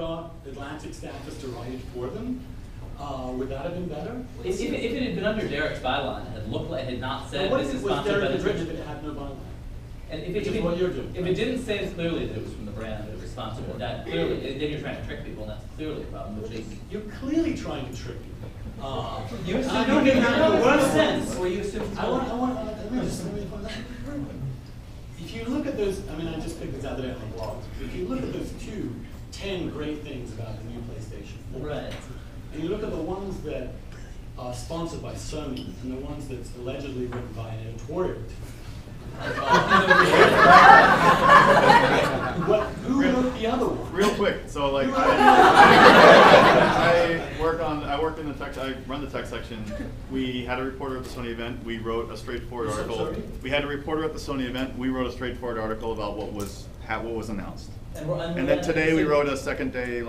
got Atlantic staffers to write it for them, would that have been better? If it had been under Derek's byline, it had looked like, had not said this is sponsored by Derek the written if it had no byline? And Which is what you're doing. If it didn't say clearly that it was from the brand, that it was sponsored by that, clearly, then you're trying to trick people, and that's clearly a problem, which is... You're clearly trying to trick people. You assume I don't even have the worst sense. Or you assume... Let me just if you look at those, I mean, I just picked this out today on the blog. If you look at those 10 great things about the new PlayStation 4, right, and you look at the ones that are sponsored by Sony and the ones that's allegedly written by an editorial team, who wrote the other one? Real quick, so like I work in the tech. I run the tech section. We had a reporter at the Sony event. We wrote a straightforward article. Sorry? We had a reporter at the Sony event. We wrote a straightforward article about what was announced. And then today we wrote a second day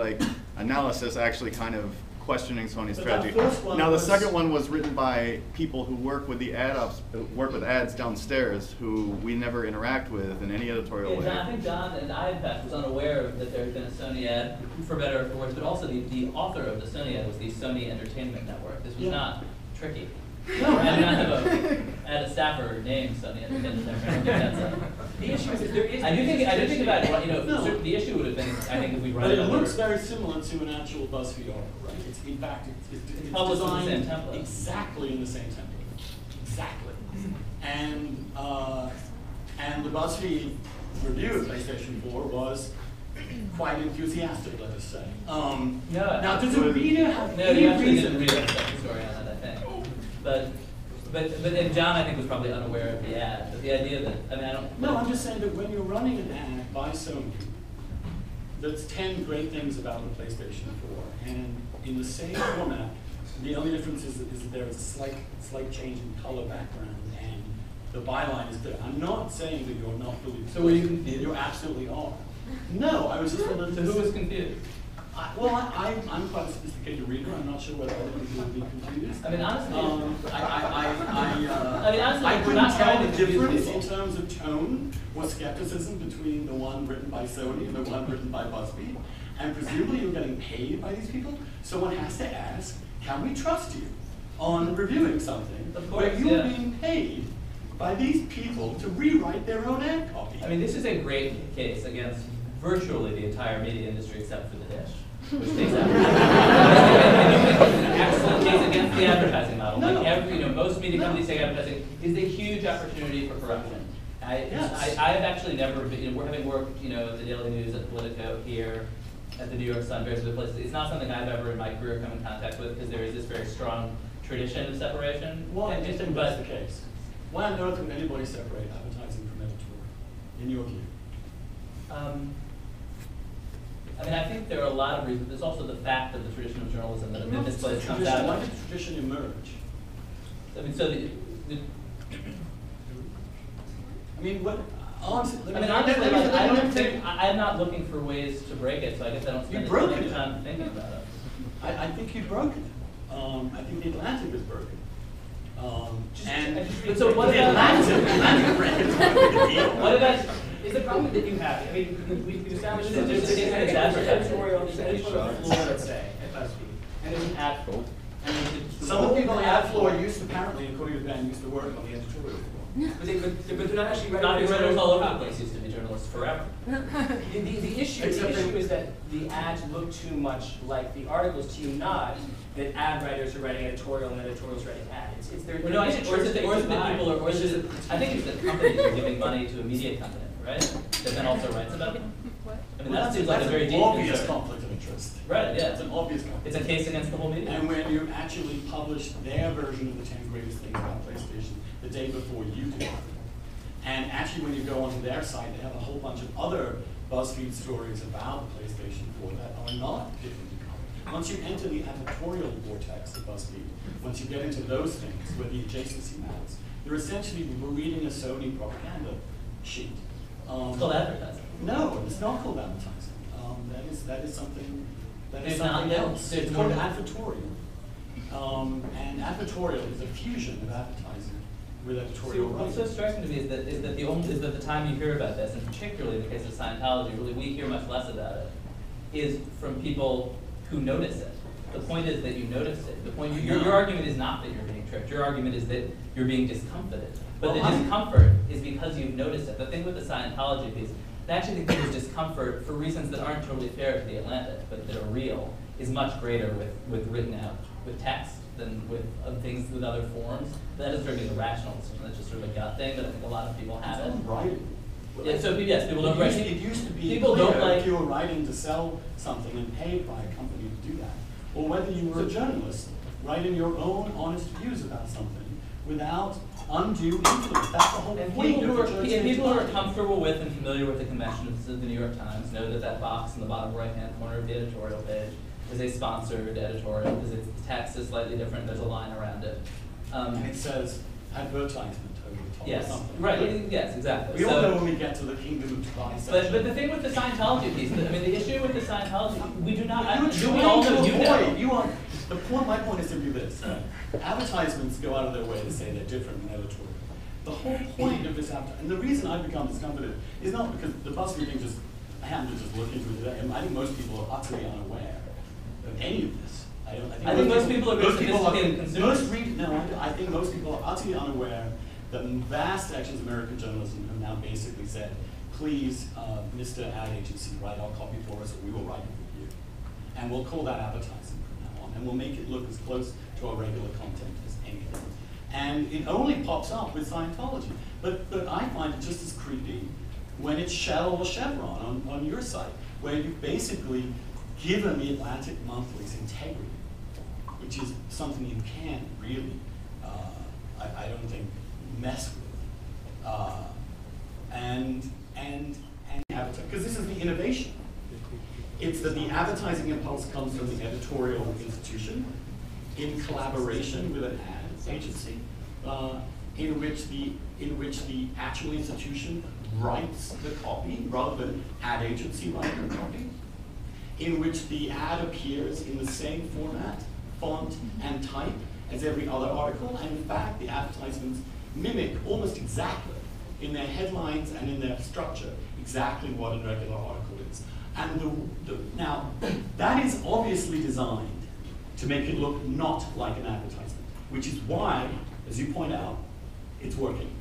analysis, actually kind of questioning Sony's strategy. Now the second one was written by people who work with the work with ads downstairs, who we never interact with in any editorial way. I think John and I, in fact, was unaware that there had been a Sony ad, for better or for worse, but also the author of the Sony ad was the Sony Entertainment Network. This was not tricky. No, I did not have a staffer named Sony Entertainment Network. The issue is that there is... I do think about it, the issue would have been, I think, if we run but it it under... looks very similar to an actual Buzzfeed article, right? It's, in fact, it's published in the same designed template. exactly in the same template. Exactly. And the Buzzfeed review of PlayStation 4 was quite enthusiastic, let us say. Now, does a reader have any you actually reason? didn't read the second story on that, I think. But and John, I think, was probably unaware of the ad. But the idea that, I mean, I don't... No, I'm just saying that when you're running an ad by Sony, that's 10 great things about the PlayStation 4, and in the same format, the only difference is that there is a slight change in color background, and the byline is there. I'm not saying that you're not believing. So were you confused? You absolutely are. No, I was just wondering. So who was confused? I'm quite a sophisticated reader. I'm not sure whether other people would be confused. I mean, honestly, I we're couldn't not tell trying the to difference confuse in terms of tone or skepticism between the one written by Sony and the one written by Buzzfeed. And presumably you're getting paid by these people, so one has to ask, can we trust you on reviewing something where you're being paid by these people to rewrite their own ad copy? I mean, this is a great case against virtually the entire media industry except for the dish, which takes an excellent case against the advertising model. Most media companies take advertising is a huge opportunity for corruption. I have actually never been, having worked, at the Daily News, at Politico, here, at the New York Sun, various other places. It's not something I've ever in my career come in contact with because there is this very strong tradition of separation. Why do you think that's the case? Why on earth would anybody separate advertising from editorial, in your view? I mean, I think there are a lot of reasons. There's also the fact of the tradition of journalism that in this place comes out. Why did the tradition emerge? I mean, so honestly, I'm not looking for ways to break it, so I guess I don't spend too much time thinking about it. I think you've broken it. I think the Atlantic is broken. So what about Atlantic brand is not a big deal. What about is the problem that you have? I mean, we've established that There's there's an editorial floor, let's say, at BuzzFeed, and there's an ad floor. Some of the people on the ad floor apparently, according to Ben, used to work on the editorial floor. But they're not actually not writing journalists all over the place used to be journalists forever. The issue is that the ads look too much like the articles to you, not that ad writers are writing editorial and editorials writing ads. It's their I think it's that companies are giving money to a media company, right? That then also writes about them. I mean, that seems like a very deep obvious concern. conflict of interest. Right, yeah. It's an obvious conflict. It's a case against the whole media. And when you actually publish their version of the 10 greatest things about PlayStation the day before you do, and actually when you go onto their site, they have a whole bunch of other BuzzFeed stories about the PlayStation 4 that are not different. Once you enter the editorial vortex of BuzzFeed, once you get into those things where the adjacency matters, you're essentially reading a Sony propaganda sheet. It's called advertising. No, it's not called advertising. That is something else. It's called advertorial. And advertorial is a fusion of advertising with editorial writing. What's so striking to me is that the time you hear about this, and particularly in the case of Scientology, really we hear much less about it. is from people who notice it. The point is that you notice it. The point, your argument is not that you're being tricked. Your argument is that you're being discomfited. But the discomfort is because you've noticed it. The thing with the Scientology piece, I actually think that this discomfort, for reasons that aren't totally fair to the Atlantic, but that are real, is much greater with written out, with text, than with things with other forms. That is sort of a rational decision. That's just sort of a gut thing that I think a lot of people have it. Writing. Yeah, so yes, people don't write. It used to be people clear don't like if you were writing to sell something and paid by a company to do that, or whether you were a journalist writing your own honest views about something without undue influence. That's the whole point. People who are comfortable with and familiar with the conventions of the New York Times know that that box in the bottom right-hand corner of the editorial page is a sponsored editorial because its text is slightly different. There's a line around it, and it says advertisement over the top. Yes, or something. right. Yes, exactly. We all know when we get to the kingdom of Dubai section. But the thing with the Scientology piece, I mean, the issue with the Scientology, we do not. Do we all know? You are. The point. My point is simply this: advertisements go out of their way to say they're different than editorial. The whole point of this and the reason I've become discomforted is not because the Buzzfeed thing just. I happened to just look into it today. I think most people are utterly unaware of any of this. I think most people are very sophisticated consumers. I think most people are utterly unaware that vast sections of American journalism have now basically said, please, Mr. Ad Agency, write our copy for us, or we will write it for you. And we'll call that advertising from now on, and we'll make it look as close to our regular content as anything. And it only pops up with Scientology. But I find it just as creepy when it's Shell or Chevron on your site, where you've basically given the Atlantic Monthly's integrity, which is something you can't really, I don't think, mess with. And because this is the innovation. It's that the advertising impulse comes from the editorial institution in collaboration with an ad agency, in which the actual institution writes the copy rather than ad agency writing the copy, in which the ad appears in the same format, font, and type as every other article, and in fact, the advertisements mimic almost exactly, in their headlines and in their structure, exactly what a regular article is. And now, that is obviously designed to make it look not like an advertisement, which is why, as you point out, it's working.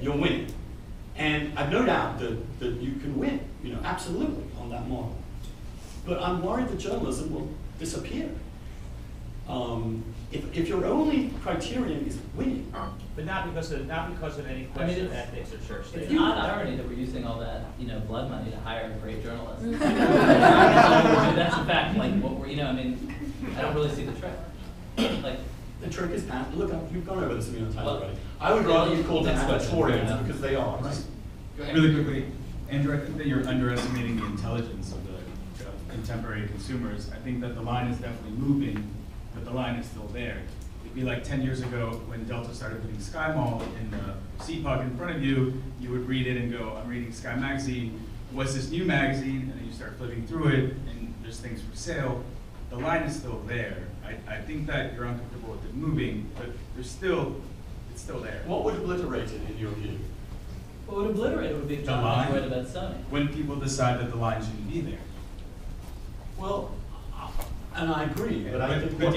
You're winning. And I've no doubt that you can win, absolutely, on that model. But I'm worried that journalism will disappear. If your only criterion is winning. But not because of any question of ethics or church. It's not irony that we're using all that, blood money to hire a great journalist. That's in fact what we're, I don't really see the trick. The trick is, look, you've gone over this a million times already. I would rather you call them editorians because they are. Right? Go ahead. Really quickly, Andrew, I think that you're underestimating the intelligence of the contemporary consumers. I think that the line is definitely moving, but the line is still there. It'd be like 10 years ago when Delta started putting Sky Mall in the CPUG in front of you, you would read it and go, I'm reading Sky Magazine. What's this new magazine? And then you start flipping through it, and there's things for sale. The line is still there. I think that you're uncomfortable with it moving, but it's still there. What would obliterate it in your view? What would obliterate it would be John right about Sony. When people decide that the line shouldn't be there. Well, and I agree, but I think the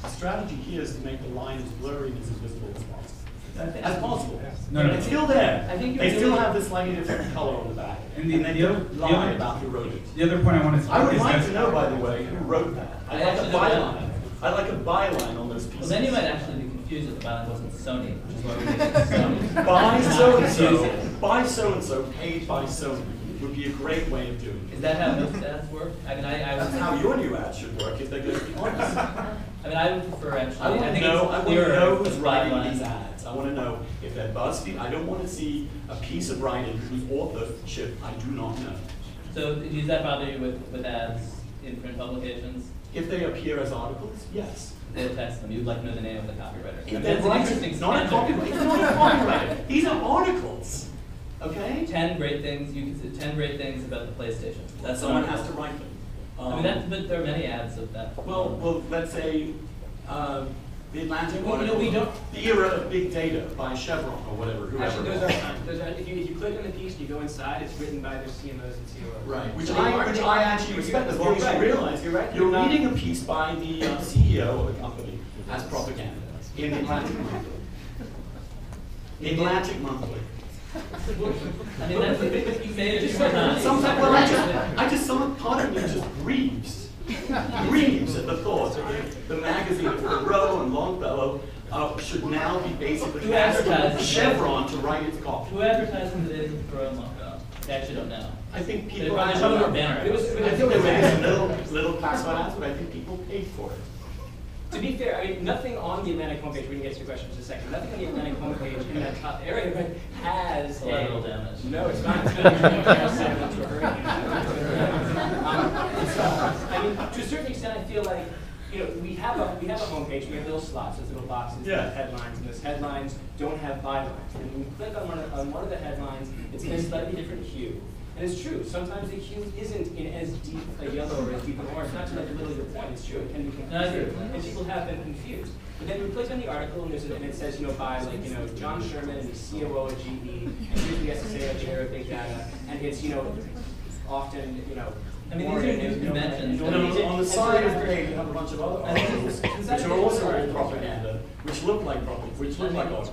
strategy here is to make the line as blurry and as invisible as possible. No, it's still there. I think they still have this slightly different color on the back, and they don't lie about who wrote it. The other point I wanted to make I would like to know, by the way, who wrote that. I'd like a byline. I'd like a byline on those pieces. Well, then you might actually be confused if the byline wasn't Sony, which is why we make it Sony. By so and so, paid by Sony would be a great way of doing it. Is that how most ads work? That's how your new ads should work, if they're going to be honest. I would prefer actually. I want to know who's writing these ads. I want to know if they're BuzzFeed. I don't want to see a piece of writing whose authorship I do not know. So does that bother you with ads in print publications? If they appear as articles, yes. They attest them. You'd like to know the name of the copywriter. If they're writing, it's not a copywriter. These are articles. Okay? 10 great things. You can say 10 great things about the PlayStation. That's someone has to write them. But there are many ads of that. Well, let's say The Atlantic Well, article, we don't. the era of big data by Chevron or whatever, whoever. Actually, those are, if you click on the piece and you go inside, it's written by their CMOs and COOs. Right, which So I actually respect, as long as you realize you're reading a piece by the CEO of the company as propaganda in the Atlantic Monthly. Atlantic Monthly. I mean, that's, you say it just Sometimes, well, some part of me just grieves at the thought that the magazine of Thoreau and Longfellow should now be basically asking Chevron to write its copy. Who advertised in the days of Thoreau and Longfellow? I actually don't know. I think They people. probably showed our banner. I think there were little classified ads, but I think people paid for it. To be fair, I mean, nothing on the Atlantic homepage, we can get to your question in just a second, nothing on the Atlantic homepage in that top area right, has Collateral damage. No, it's not. It's not into a hurricane. I mean, to a certain extent, I feel like, you know, we have a homepage, we have little slots, those little boxes, Yeah. with headlines, and those headlines don't have bylines. And when you click on one of the headlines, it's in a slightly different hue. And it's true, sometimes the hue isn't in as deep a yellow or as deep an orange, not to like belittle your point, it's true, it can be confusing, and people have been confused. But then you click on the article and, and it says, you know, by like, you know, John Sherman and the COO at GE, and here's the SSA chair of big data, and it's, you know, often, you know, I mean, these are new conventions. On the side of the page, you have a bunch of other articles, which are also propaganda, which look like articles.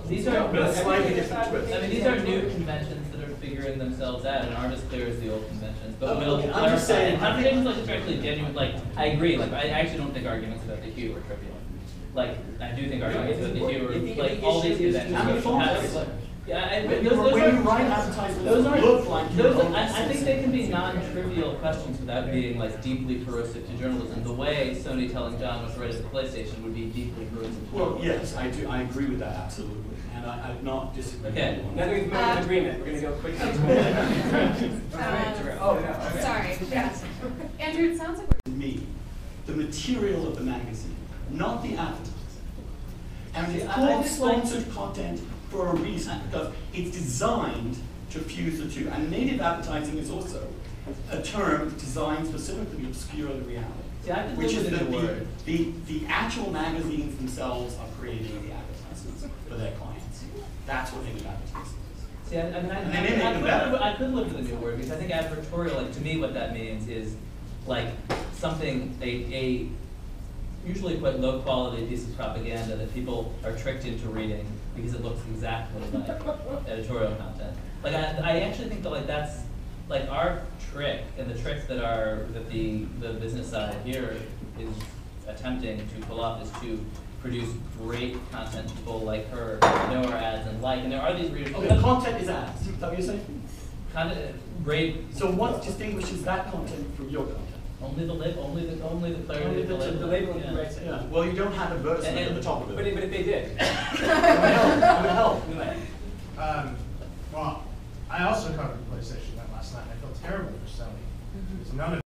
These are but a slightly different twist. I mean, these are new conventions that are figuring themselves out and aren't as clear as the old conventions. But Okay, we'll I'm just clarify. saying- And conversations like this are actually genuine. Like, I agree. Like, I actually don't think arguments about the hue are trivial. Like, I do think arguments about the hue are like all these conventions. I'm a phone player. Yeah, When you write advertisements, those that aren't, look like your own I think system. they can be non-trivial questions without being like deeply corrosive to journalism. The way Sony telling John what to write at the PlayStation would be deeply corrosive to Well, journalism. yes, I do. I agree with that absolutely, and I'm not disagreeing. Okay. with now that we've made an agreement, we're going to go quickly. Oh, no. Okay. Sorry, yes. Andrew, it sounds like we're... Me, the material of the magazine, not the advertising. And it's I called just like- sponsored content for a reason, because it's designed to fuse the two. And native advertising is also a term designed specifically to obscure the reality. See, I could Which live is with a that new word. the actual magazines themselves are creating the advertisements for their clients. That's what native advertising is. See, I mean, And they may make them better. I could live with a new word because I think advertorial, like to me, what that means is like something a usually quite low quality piece of propaganda that people are tricked into reading because it looks exactly like editorial content. Like I actually think that like that's like our trick and the trick that the business side here is attempting to pull off is to produce great content people like her know our ads and like, and there are these readers. Okay, the content is ads. Is that what you're saying? Content great. So what distinguishes that content from your content? Only the label, only the clarity Only of the label. The label Yeah. right. Yeah. Well, you don't have advertisement And- at the top of it. But if they did. It would help. Anyway. Well, I also covered PlayStation last night. I feel terrible for Sony. Because none of